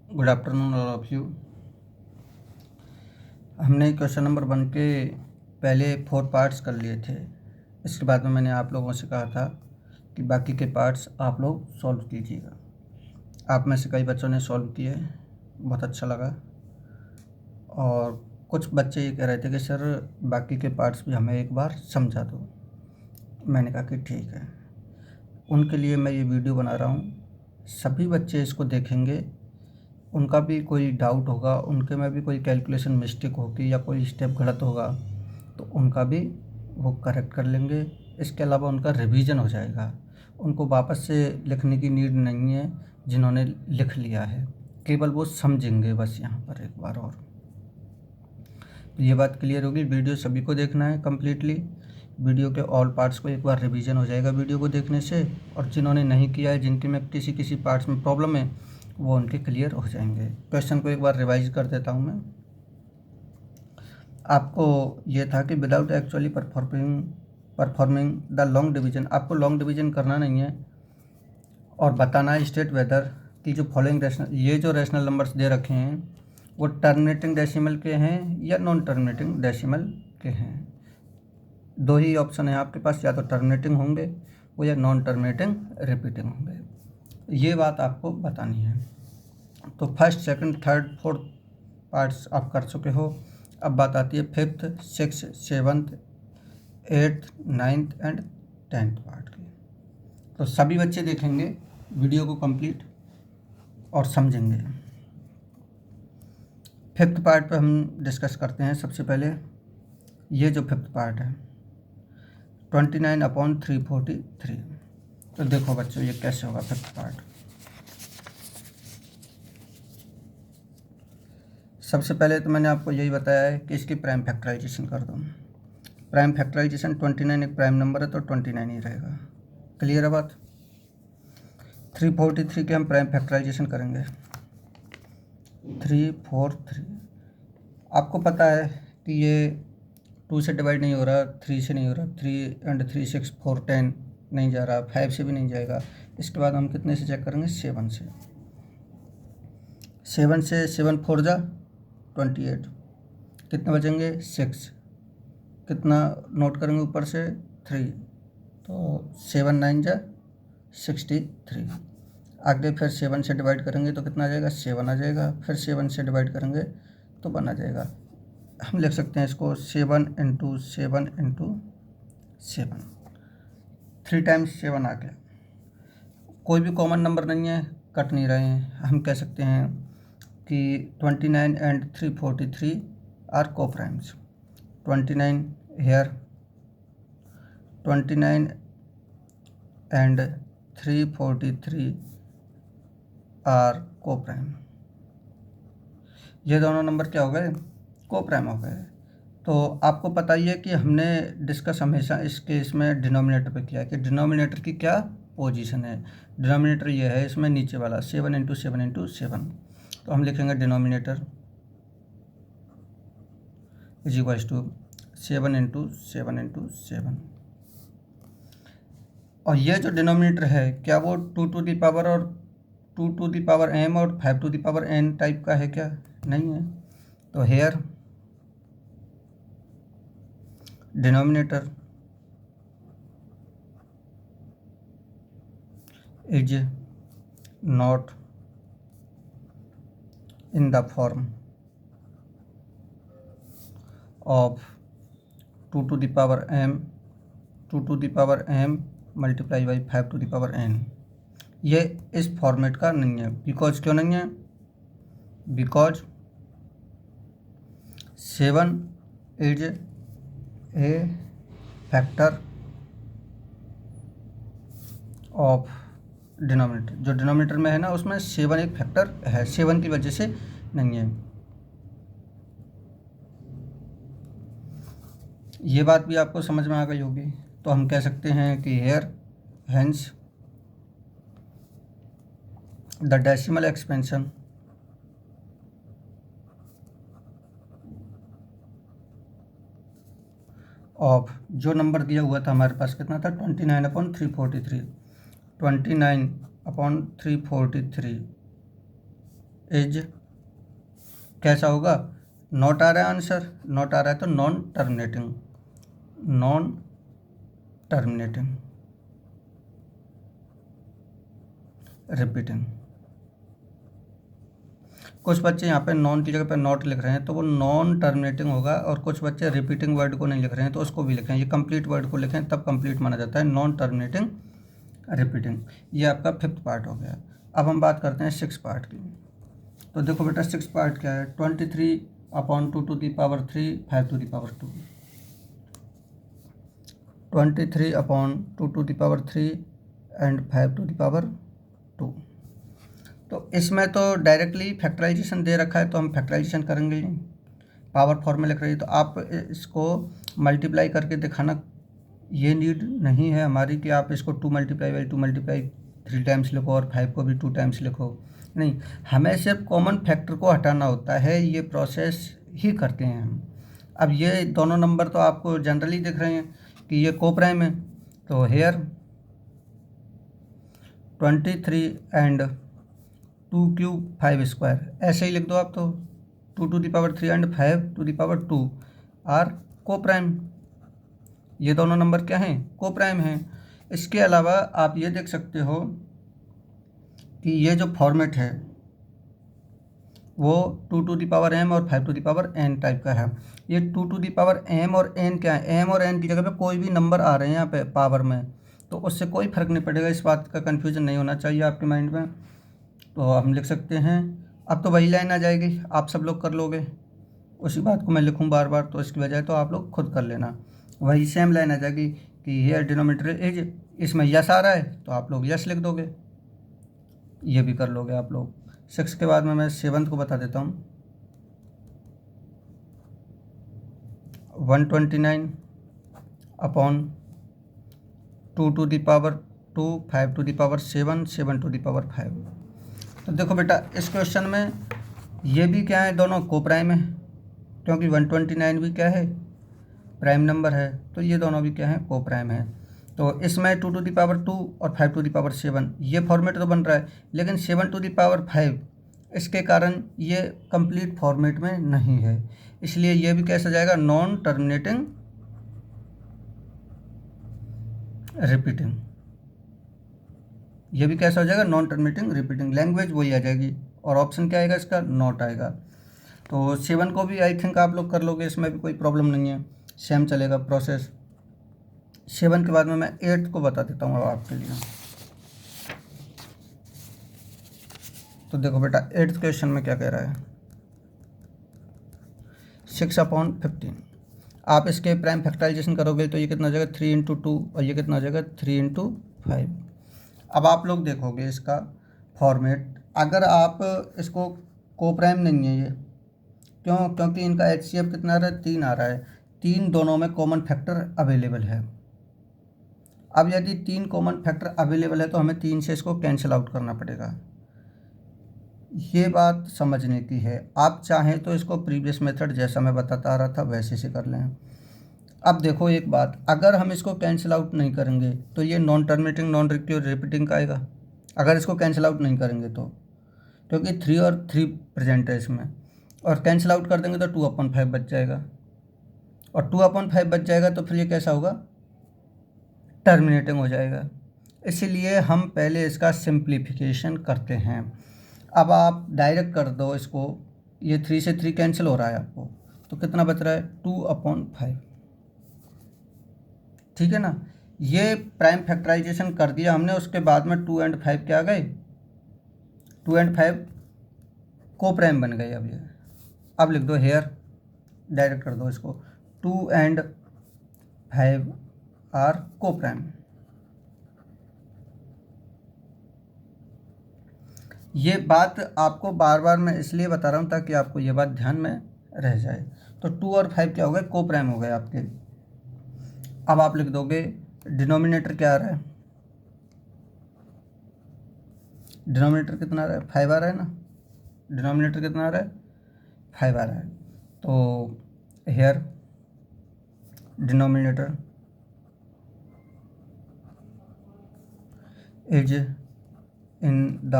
Good afternoon all of you. हमने question number 1 के पहले 4 पार्ट्स कर लिए थे। इसके बाद में मैंने आप लोगों से कहा था कि बाकी के पार्ट्स आप लोग सॉल्व कीजिएगा। आप में से कई बच्चों ने सॉल्व किए, बहुत अच्छा लगा। और कुछ बच्चे ये कह रहे थे कि सर बाकी के पार्ट्स भी हमें एक बार समझा दो। मैंने कहा कि ठीक है, उनके लिए मैं ये वीडियो बना रहा हूँ। सभी बच्चे इसको देखेंगे, उनका भी कोई डाउट होगा, उनके में भी कोई कैलकुलेशन मिस्टेक होगी या कोई स्टेप गलत होगा तो उनका भी वो करेक्ट कर लेंगे। इसके अलावा उनका रिवीजन हो जाएगा, उनको वापस से लिखने की नीड नहीं है। जिन्होंने लिख लिया है केवल वो समझेंगे बस यहाँ पर एक बार। और ये बात क्लियर होगी। वीडियो सभी को देखना है कम्प्लीटली। वीडियो के ऑल पार्ट्स को एक बार रिवीजन हो जाएगा वीडियो को देखने से। और जिन्होंने नहीं किया है, जिनके में किसी पार्ट्स में प्रॉब्लम है, वो उनके क्लियर हो जाएंगे। क्वेश्चन को एक बार रिवाइज कर देता हूँ मैं। आपको ये था कि without actually performing the long division, आपको लॉन्ग डिवीजन करना नहीं है और बताना है स्टेट वेदर कि जो फॉलोइंग रैशनल, ये जो रैशनल नंबर्स दे रखे हैं वो टर्मिनेटिंग डेसिमल के हैं या नॉन टर्मिनेटिंग डेसिमल के हैं। दो ही ऑप्शन है आपके पास, या तो टर्मिनेटिंग होंगे वो या नॉन टर्मिनेटिंग रिपीटिंग होंगे। ये बात आपको बतानी है। तो first, second, third, fourth parts आप कर चुके हो। अब बात आती है fifth, six, seventh, eighth, ninth and 10th part की। तो सभी बच्चे देखेंगे वीडियो को कंप्लीट और समझेंगे। फिफ्थ पार्ट पे हम डिस्कस करते हैं। सबसे पहले ये जो फिफ्थ पार्ट है 29/343। तो देखो बच्चों ये कैसे होगा फिफ्थ पार्ट। सबसे पहले तो मैंने आपको यही बताया है कि इसकी प्राइम फैक्टराइजेशन कर दो। प्राइम फैक्टराइजेशन 29 एक प्राइम नंबर है तो 29 ही रहेगा। क्लियर है बात। 343 के हम प्राइम फैक्टराइजेशन करेंगे। 343 आपको पता है कि ये 2 से डिवाइड नहीं हो रहा, 3 से नहीं हो रहा, 3 and 3 6 4 10 नहीं जा रहा, 5 से भी नहीं जाएगा। इसके बाद हम कितने से चेक करेंगे? 7 से। 7 से 7 4 जा 28, कितने बचेंगे? 6। कितना नोट करेंगे ऊपर से? 3, तो 7 9 जा 63। आगे फिर 7 से डिवाइड करेंगे तो कितना आ जाएगा? 7 आ जाएगा। फिर 7 से डिवाइड करेंगे तो 1 आ जाएगा। हम लिख सकते हैं इसको 7 × 7 × 7, 3 टाइम्स 7 आ गया। कोई भी कॉमन नंबर नहीं है, कट नहीं रहे हैं। हम कह सकते हैं कि 29 and 343 आर को प्राइम्स। 29 हेयर, 29 and 343 आर को प्राइम। ये दोनों नंबर क्या हो गए? को प्राइम हो गए। तो आपको पता ही है कि हमने डिस्कस हमेशा इस केस में डिनोमिनेटर पे किया है कि डिनोमिनेटर की क्या पोजीशन है। डिनोमिनेटर ये है इसमें नीचे वाला 7 × 7 × 7। तो हम लिखेंगे डिनोमिनेटर इज इक्वल्स टू 7 × 7 × 7। और ये जो डिनोमिनेटर है क्या वो 2 to the पावर और 2 to the पावर m और 5 to the power n type का है क्या? नहीं है। तो here denominator is not in the form of 2 to the power m multiply by 5 to the power n। ये इस फॉर्मेट का नहीं है। बिकॉज क्यों नहीं है? Because 7 is a factor of denominator. जो डिनोमिनेटर में है ना उसमें 7 एक फैक्टर है, 7 की वजह से नहीं है। ये बात भी आपको समझ में आ गई होगी। तो हम कह सकते हैं कि here hence the decimal expansion of, जो नंबर दिया हुआ था हमारे पास कितना था? 29/343। 29/343 इज कैसा होगा, नॉट आ रहा है आंसर, नॉट आ रहा है तो non terminating, non terminating, repeating. कुछ बच्चे यहाँ पे नॉन की जगह पे नॉट लिख रहे हैं तो वो नॉन टर्मिनेटिंग होगा, और कुछ बच्चे रिपीटिंग वर्ड को नहीं लिख रहे हैं तो उसको भी लिखें, ये कंप्लीट वर्ड को लिखें तब कंप्लीट माना जाता है, नॉन टर्मिनेटिंग, रिपीटिंग। ये आपका 5th पार्ट हो गया। अब हम बात करते हैं 6th पार्ट की। तो देखो बेटा 6th पार्ट क्या है, 23/2 to the power 3 5 to the power 2, 23/2 to the power 3 and 5 to the power 2। तो इसमें तो डायरेक्टली फैक्टराइजेशन दे रखा है तो हम फैक्टराइजेशन करेंगे ही नहीं, पावर फॉर्म में लिख रही है तो आप इसको मल्टीप्लाई करके दिखाना, ये नीड नहीं है हमारी कि आप इसको 2 × 2 × 3 टाइम्स लिखो और 5 को भी 2 टाइम्स लिखो, नहीं, हमें सिर्फ कॉमन फैक्टर को हटाना होता है, ये प्रोसेस ही करते हैं हम। अब ये दोनों नंबर तो आपको जनरली दिख रहे हैं कि ये कोप्राइम है, तो हेयर 23 एंड 2³ 5² ऐसे ही लिख दो आप, तो 2 to the power 3 and 5 to the power 2 are coprime. ये दोनों नंबर क्या हैं, कोप्राइम हैं। इसके अलावा आप ये देख सकते हो कि ये जो फॉर्मेट है वो 2 टू दी पावर m और 5 to the power n type का है। ये 2 टू दी पावर m और n क्या है, m और n की जगह पे कोई भी नंबर आ रहे हैं यहाँ पे पावर में, तो उससे कोई फ़र्क नहीं पड़ेगा, इस बात का कन्फ्यूज़न नहीं होना चाहिए आपके माइंड में। तो हम लिख सकते हैं, अब तो वही लाइन आ जाएगी, आप सब लोग कर लोगे, उसी बात को मैं लिखूँ बार बार तो इसकी बजाय तो आप लोग खुद कर लेना, वही सेम लाइन आ जाएगी कि हेयर डिनोमिनेटर इज, इसमें यस आ रहा है तो आप लोग यस लिख दोगे, ये भी कर लोगे आप लोग। 6 के बाद में मैं 7th को बता देता हूँ, 129/2 to the power 2 5 to the power 7 7 to the power 5। तो देखो बेटा इस क्वेश्चन में ये भी क्या है, दोनों कोप्राइम है, क्योंकि 129 भी क्या है, प्राइम नंबर है, तो ये दोनों भी क्या है, कोप्राइम है। तो इसमें 2 टू दी पावर 2 और 5 टू दी पावर 7 ये फॉर्मेट तो बन रहा है, लेकिन 7 टू दी पावर 5 इसके कारण ये कंप्लीट फॉर्मेट में नहीं है, इसलिए ये भी कैसा जाएगा, नॉन टर्मिनेटिंग, रिपीटिंग। ये भी कैसा हो जाएगा, नॉन टर्मिनेटिंग, रिपीटिंग, लैंग्वेज वही आ जाएगी, और ऑप्शन क्या आएगा इसका, नॉट आएगा। तो 7 को भी आई थिंक आप लोग कर लोगे, इसमें भी कोई प्रॉब्लम नहीं है, सेम चलेगा प्रोसेस। 7 के बाद में मैं 8 को बता देता हूँ अब आपके लिए। तो देखो बेटा 8th क्वेश्चन में क्या कह रहा है, 6/15। आप इसके प्राइम फैक्टराइजेशन करोगे तो ये कितना हो जाएगा, 3 × 2, और ये कितना हो जाएगा, 3 × 5। अब आप लोग देखोगे इसका फॉर्मेट, अगर आप इसको कोप्राइम नहीं है ये, क्यों, क्योंकि इनका HCF कितना आ रहा है, 3 आ रहा है, 3 दोनों में कॉमन फैक्टर अवेलेबल है। अब यदि 3 कॉमन फैक्टर अवेलेबल है तो हमें 3 से इसको कैंसिल आउट करना पड़ेगा, ये बात समझने की है। आप चाहें तो इसको प्रीवियस मेथड जैसा मैं बताता आ रहा था वैसे से कर लें। अब देखो एक बात, अगर हम इसको कैंसिल आउट नहीं करेंगे तो ये नॉन टर्मिनेटिंग, नॉन रिपीटिंग का आएगा, अगर इसको कैंसिल आउट नहीं करेंगे तो, क्योंकि 3 और 3 प्रेजेंट है इसमें, और कैंसिल आउट कर देंगे तो 2/5 बच जाएगा, और 2/5 बच जाएगा तो फिर ये कैसा होगा, टर्मिनेटिंग हो जाएगा। इसीलिए हम पहले इसका सिंप्लीफिकेशन करते हैं। अब आप डायरेक्ट कर दो इसको, ये 3 से 3 कैंसिल हो रहा है आपको, तो कितना बच रहा है, 2/5, ठीक है ना। ये प्राइम फैक्टराइजेशन कर दिया हमने, उसके बाद में 2 एंड 5 क्या आ गए, 2 एंड 5 को प्राइम बन गए। अब लिख दो हेयर, डायरेक्ट कर दो इसको, 2 एंड 5 आर को प्राइम। ये बात आपको बार बार मैं इसलिए बता रहा हूँ ताकि आपको ये बात ध्यान में रह जाए। तो 2 और 5 क्या हो गए, को प्राइम हो गए आपके। अब आप लिख दोगे डिनोमिनेटर क्या आ रहा है, डिनोमिनेटर कितना आ रहा है, 5 आ रहा है ना, डिनोमिनेटर कितना आ रहा है, 5 आ रहा है। तो here denominator is in the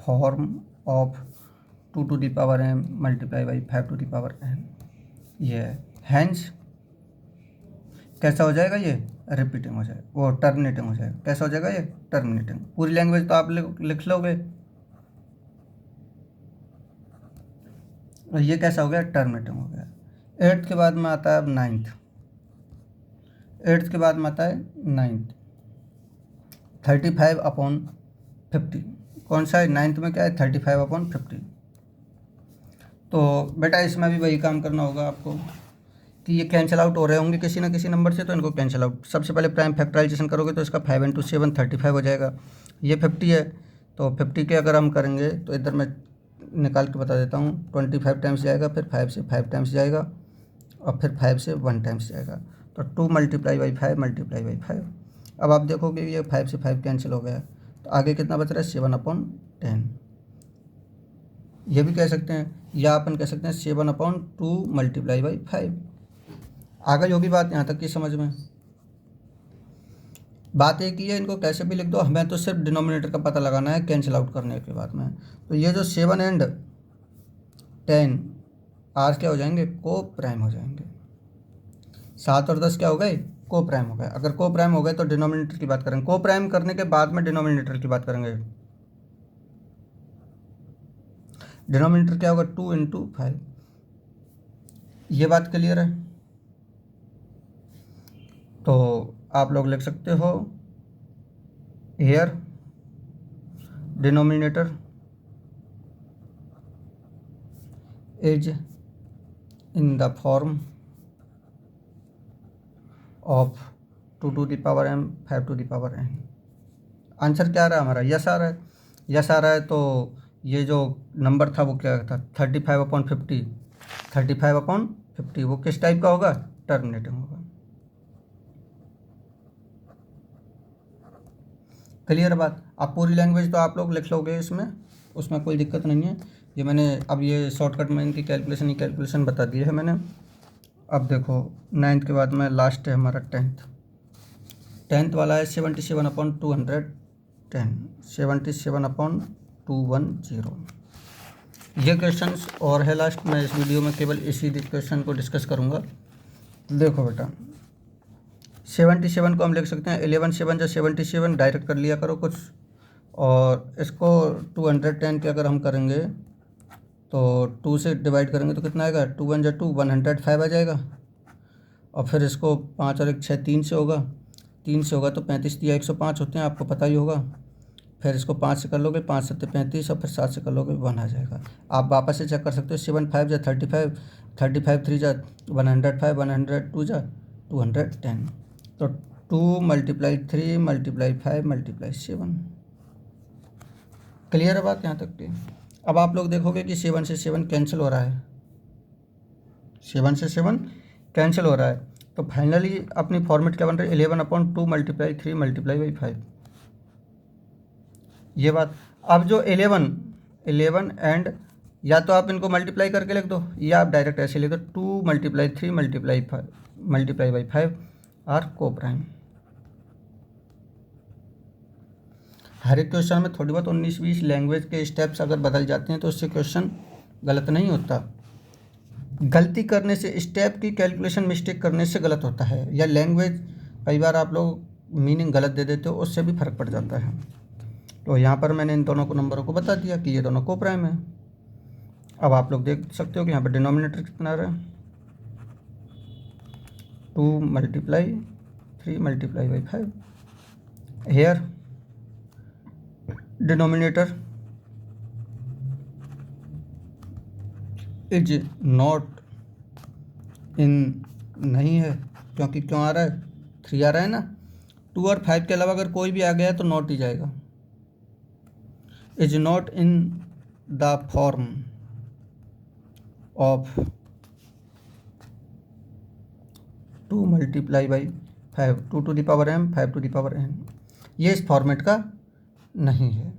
form of 2 to the power m multiply by 5 to the power n। ये है, हैंस कैसा हो जाएगा, ये रिपीटिंग हो जाएगा, वो टर्मिनेटिंग हो जाएगा। कैसा हो जाएगा ये टर्मिनेटिंग। पूरी लैंग्वेज तो आप लिख लोगे, और ये कैसा हो गया टर्मिनेटिंग हो गया। एट्थ के बाद में आता है अब नाइन्थ। एट्थ के बाद में आता है नाइन्थ, 35/50। कौन सा है नाइन्थ में, क्या है 35/50। तो बेटा इसमें भी वही काम करना होगा आपको कि ये कैंसिल आउट हो रहे होंगे किसी ना किसी नंबर से, तो इनको कैंसिल आउट। सबसे पहले प्राइम फैक्टराइजेशन करोगे तो इसका 5 × 7 35 हो जाएगा। ये 50 है, तो 50 के अगर हम करेंगे तो इधर मैं निकाल के बता देता हूँ। 25 टाइम्स जाएगा, फिर 5 से 5 टाइम्स जाएगा, और फिर 5 से 1 टाइम्स जाएगा। तो 2 मल्टीप्लाई बाई 5 मल्टीप्लाई बाई 5। अब आप देखोगे ये 5 से 5 कैंसिल हो गया, तो आगे कितना बच रहा है 7/10। ये भी कह सकते हैं, या अपन कह सकते हैं 7/2 मल्टीप्लाई बाई 5। आ गई होगी बात यहाँ तक की समझ में। बात एक ही है, इनको कैसे भी लिख दो, हमें तो सिर्फ डिनोमिनेटर का पता लगाना है कैंसिल आउट करने के बाद में। तो ये जो 7 एंड 10 आर क्या हो जाएंगे, को प्राइम हो जाएंगे। 7 और 10 क्या हो गए, को प्राइम हो गए। अगर को प्राइम हो गए तो डिनोमिनेटर की बात करेंगे, को प्राइम करने के बाद में डिनोमिनेटर की बात करेंगे। डिनोमिनेटर क्या होगा 2 × 5। ये बात क्लियर है। तो आप लोग लिख सकते हो here denominator is in the form of 2 to the power m 5 to the power n। Answer क्या आ रहा है हमारा, यस आ रहा है। यस आ रहा है तो ये जो नंबर था वो क्या था 35/50। 35/50 वो किस टाइप का होगा, टर्मिनेटिंग होगा। क्लियर बात। आप पूरी लैंग्वेज तो आप लोग लिख लोगे इसमें, उसमें कोई दिक्कत नहीं है। ये मैंने अब ये शॉर्टकट में इनकी कैलकुलेशन बता दी है मैंने। अब देखो 9th के बाद में लास्ट है हमारा 10th वाला है 77/210। 77/210। ये क्वेश्चंस और है लास्ट में इस वीडियो में, केवल इसी क्वेश्चन को डिस्कस करूँगा। देखो बेटा 77 को हम लिख सकते हैं 11 7 या 77, डायरेक्ट कर लिया करो कुछ। और इसको 210 के अगर हम करेंगे तो 2 से डिवाइड करेंगे तो कितना आएगा, 2 1 2 105 आ जाएगा। और फिर इसको 5 और 1 6 3 से होगा, 3 से होगा तो 35 या 105 होते हैं, आपको पता ही होगा। फिर इसको 5 से कर लोगे, 5 7 35, और फिर 7 से कर लोगे 1 आ जाएगा। आप वापस से चेक कर सकते हो, 7 5 या 35, 35 3 जा 105, 102 जा 210। तो 2 मल्टीप्लाई 3 मल्टीप्लाई 5 मल्टीप्लाई 7। क्लियर है बात यहाँ तक की। अब आप लोग देखोगे कि 7 से 7 कैंसिल हो रहा है, 7 से 7 कैंसिल हो रहा है। तो फाइनली अपनी फॉर्मेट क्या बन रही है 11/2 मल्टीप्लाई 3 मल्टीप्लाई बाई 5। ये बात। अब जो 11 एंड, या तो आप इनको मल्टीप्लाई करके लिख दो, या आप डायरेक्ट ऐसे लिख दो 2 multiply 3 multiply 5 multiply by 5 are coprime. हर एक क्वेश्चन में थोड़ी बहुत 19-20 लैंग्वेज के स्टेप्स अगर बदल जाते हैं तो उससे क्वेश्चन गलत नहीं होता। गलती करने से, स्टेप की कैलकुलेशन मिस्टेक करने से गलत होता है, या लैंग्वेज कई बार आप लोग मीनिंग गलत दे देते हो, उससे भी फर्क पड़ जाता है। तो यहाँ पर मैंने इन दोनों को नंबरों को बता दिया कि ये दोनों को प्राइम है। अब आप लोग देख सकते हो कि यहाँ पर डिनोमिनेटर कितना आ रहा है 2 multiply 3 multiply by 5। Here denominator is not in, नहीं है, क्योंकि क्यों आ रहा है 3 आ रहा है ना। 2 और 5 के अलावा अगर कोई भी आ गया तो नॉट ही जाएगा। Is not in the form of 2 multiply by 5 2 to the power m 5 to the power n। ये इस फॉर्मेट का नहीं है।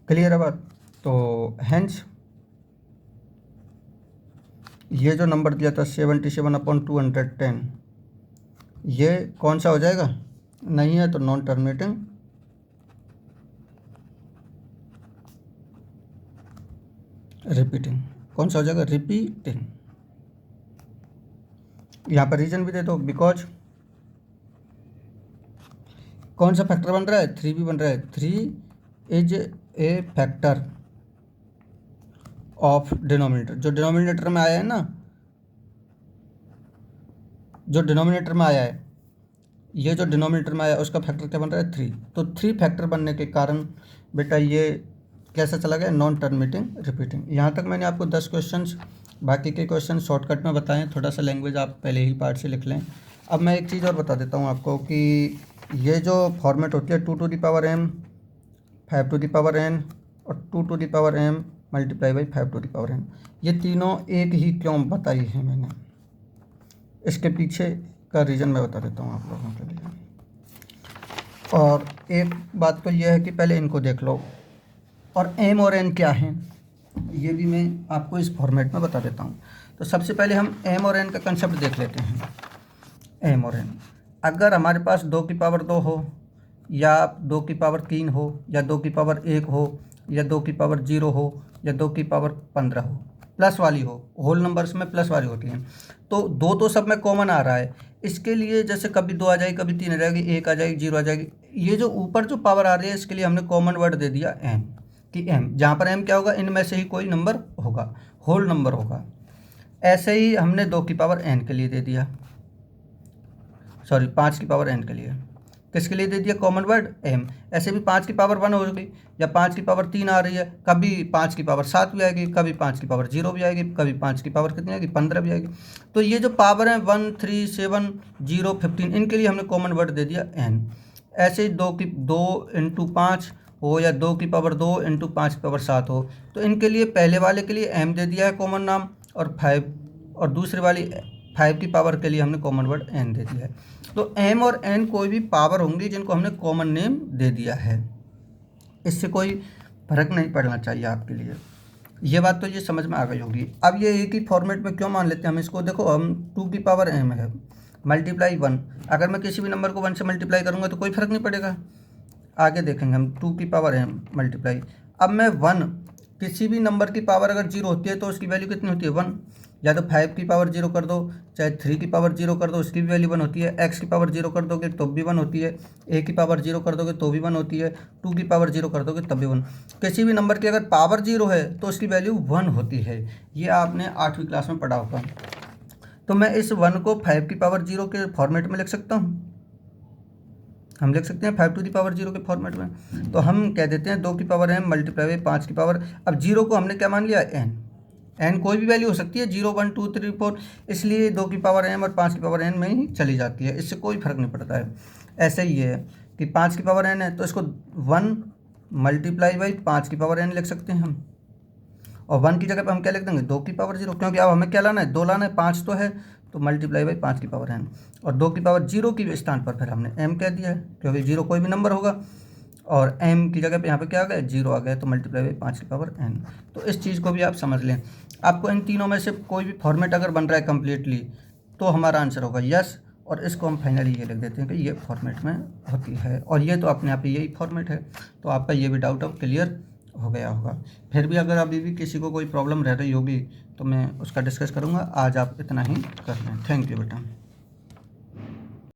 क्लियर है बात। तो हेंस ये जो नंबर दिया था 77/210, ये कौन सा हो जाएगा, नहीं है तो नॉन टर्मिनेटिंग रिपीटिंग। कौन सा हो जाएगा? रिपीटिंग। यहाँ पर रीजन भी दे दो, बिकॉज कौन सा फैक्टर बन रहा है? 3 भी बन रहा है। 3 is a factor of denominator. जो डिनोमिनेटर में आया है ना, जो डिनोमिनेटर में आया है, ये जो डिनोमिनेटर में आया उसका फैक्टर क्या बन रहा है? 3। तो 3 फैक्टर बनने के कारण बेटा ये कैसा चला गया? Non terminating repeating. यहाँ तक मैंने आपको 10 क्वेश्चंस, बाकी के क्वेश्चन शॉर्टकट में बताएं। थोड़ा सा लैंग्वेज आप पहले ही पार्ट से लिख लें। अब मैं एक चीज़ और बता देता हूँ आपको कि ये जो फॉर्मेट होती है 2 to the power m, 5 to the power n और 2 to the power m multiply by 5 to the power n, ये तीनों एक ही क्यों बताई है मैंने, इसके पीछे का रीज़न मैं बता देता हूँ आप लोगों के लिए। और एक बात तो यह है कि पहले इनको देख लो, और m और n क्या हैं ये भी मैं आपको इस फॉर्मेट में बता देता हूँ। तो सबसे पहले हम m और n का कंसेप्ट देख लेते हैं। m और n, अगर हमारे पास 2 की पावर 2 हो, या 2 की पावर 3 हो, या 2 की पावर 1 हो, या 2 की पावर 0 हो, या 2 की पावर 15 हो, प्लस वाली हो, होल नंबर्स में प्लस वाली होती हैं, तो 2 तो सब में कॉमन आ रहा है। इसके लिए जैसे कभी 2 आ जाएगी, कभी 3 आ जाएगी, 1 आ जाएगी, 0 आ जाएगी। ये जो ऊपर जो पावर आ रही है इसके लिए हमने कॉमन वर्ड दे दिया m, कि m, जहाँ पर m क्या होगा? इनमें से ही कोई नंबर होगा, होल नंबर होगा। ऐसे ही हमने 2 की पावर n के लिए दे दिया, सॉरी 5 की पावर n के लिए, किसके लिए दे दिया? Common word m। ऐसे भी 5 की पावर 1 हो गई, या 5 की पावर 3 आ रही है, कभी 5 की पावर 7 भी आएगी, कभी 5 की पावर 0 भी आएगी, कभी 5 की पावर कितनी आएगी? 15 भी आएगी। तो ये जो पावर है 1, 3, 7, 0, 15, इनके लिए हमने कॉमन वर्ड दे दिया n। ऐसे ही 2 इंटू 5 हो, या 2 की पावर 2 इंटू 5 की पावर 7 हो, तो इनके लिए पहले वाले के लिए m दे दिया है कॉमन नाम, और 5, और दूसरे वाली 5 की पावर के लिए हमने कॉमन वर्ड n दे दिया है। तो m और n कोई भी पावर होंगी जिनको हमने कॉमन नेम दे दिया है, इससे कोई फर्क नहीं पड़ना चाहिए आपके लिए। ये बात तो ये समझ में आ गई होगी। अब ये एक ही फॉर्मेट में क्यों मान लेते हैं हम इसको? देखो, हम 2 की पावर m है मल्टीप्लाई 1, अगर मैं किसी भी नंबर को 1 से मल्टीप्लाई करूँगा तो कोई फर्क नहीं पड़ेगा। आगे देखेंगे हम 2 की पावर m मल्टीप्लाई, अब मैं 1, किसी भी नंबर की पावर अगर 0 होती है तो उसकी वैल्यू कितनी होती है? 1। या तो 5 की पावर 0 कर दो, चाहे 3 की पावर 0 कर दो, उसकी भी वैल्यू 1 होती है। x की पावर 0 कर दोगे तो भी 1 होती है, a की पावर 0 कर दोगे तो भी 1 होती है, 2 की पावर 0 कर दोगे तब भी 1। किसी भी नंबर की अगर पावर 0 है तो उसकी वैल्यू 1 होती है। ये आपने 8वीं क्लास में पढ़ा होगा। तो मैं इस 1 को 5 की पावर 0 के फॉर्मेट में लिख सकता हूँ, हम लिख सकते हैं 5 टू दी पावर 0 के फॉर्मेट में। तो हम कह देते हैं 2 की पावर m मल्टीप्लाई बाई 5 की पावर, अब 0 को हमने क्या मान लिया? n कोई भी वैल्यू हो सकती है, 0, 1, 2, 3, 4, इसलिए 2 की पावर m और 5 की पावर n में ही चली जाती है, इससे कोई फर्क नहीं पड़ता है। ऐसे ही है कि 5 की पावर n है तो इसको 1 मल्टीप्लाई बाई 5 की पावर n लिख सकते हैं हम, और 1 की जगह पर हम क्या लिख देंगे? 2 की पावर 0, क्योंकि अब हमें क्या लाना है? 2 लाना है, 5 तो है, तो मल्टीप्लाई बाई 5 की पावर n, और 2 की पावर 0 की स्थान पर फिर हमने m कह दिया है, क्योंकि 0 कोई भी नंबर होगा, और m की जगह पे यहाँ पे क्या आ गया? 0 आ गया, तो मल्टीप्लाई बाई 5 की पावर n। तो इस चीज़ को भी आप समझ लें। आपको इन तीनों में से कोई भी फॉर्मेट अगर बन रहा है कम्प्लीटली, तो हमारा आंसर होगा यस, और इसको हम फाइनली ये लिख देते हैं कि ये फॉर्मेट में होती है, और ये तो अपने आप ही यही फॉर्मेट है। तो आपका ये भी डाउट अब क्लियर हो गया होगा। फिर भी अगर अभी भी किसी को कोई प्रॉब्लम रह रही होगी तो मैं उसका डिस्कस करूँगा। आज आप इतना ही कर लें। थैंक यू बेटा।